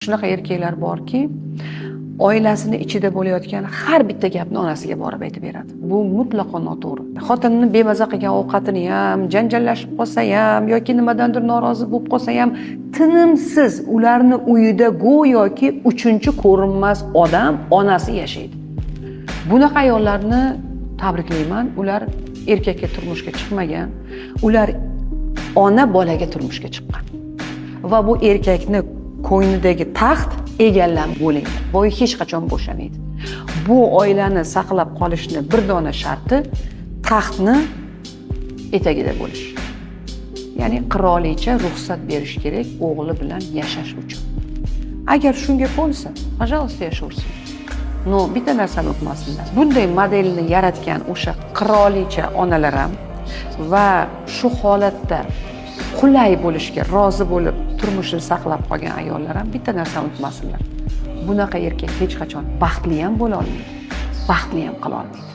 Shunaqa erkaklar borki, oilasini ichida bo'layotgan har bitta gapni onasiga borib aytib beradi. Bu mutlaqo noto'g'ri. Xotinini bemaza qilgan ovqatini ham, janjallashib qolsa ham yoki nimadandir norozi bo'lib qolsa ham tinimsiz ularni uyida go'yoki uchinchi ko'rinmas odam onasi yashaydi. Bunaqa ayollarni tabriklayman. Ular erkakka turmushga chiqmagan, ular ona bolaga turmushga chiqqan. Va bu erkakni ko'nglidagi taxt egallab bo'laydi. Boy hech qachon bo'shamaydi. Bu oilani saqlab qolishni bir dona sharti taxtni etagida bo'lish. Ya'ni qirolicha ruxsat berish kerak o'g'li bilan yashash uchun. Agar shunga qo'nsa, pожалуйста, yashaversin. No, bitta narsani unutmasinlar. Bunday modelni yaratgan o'sha qirolicha onalar ham va shu holatda qulay bo'lishga rozi bo'lib turmushini saqlab qolgan ayollar ham bitta narsani unutmasinlar. Bunaqa erkak hech qachon baxtli ham bo'la olmaydi, baxtli ham qila olmaydi.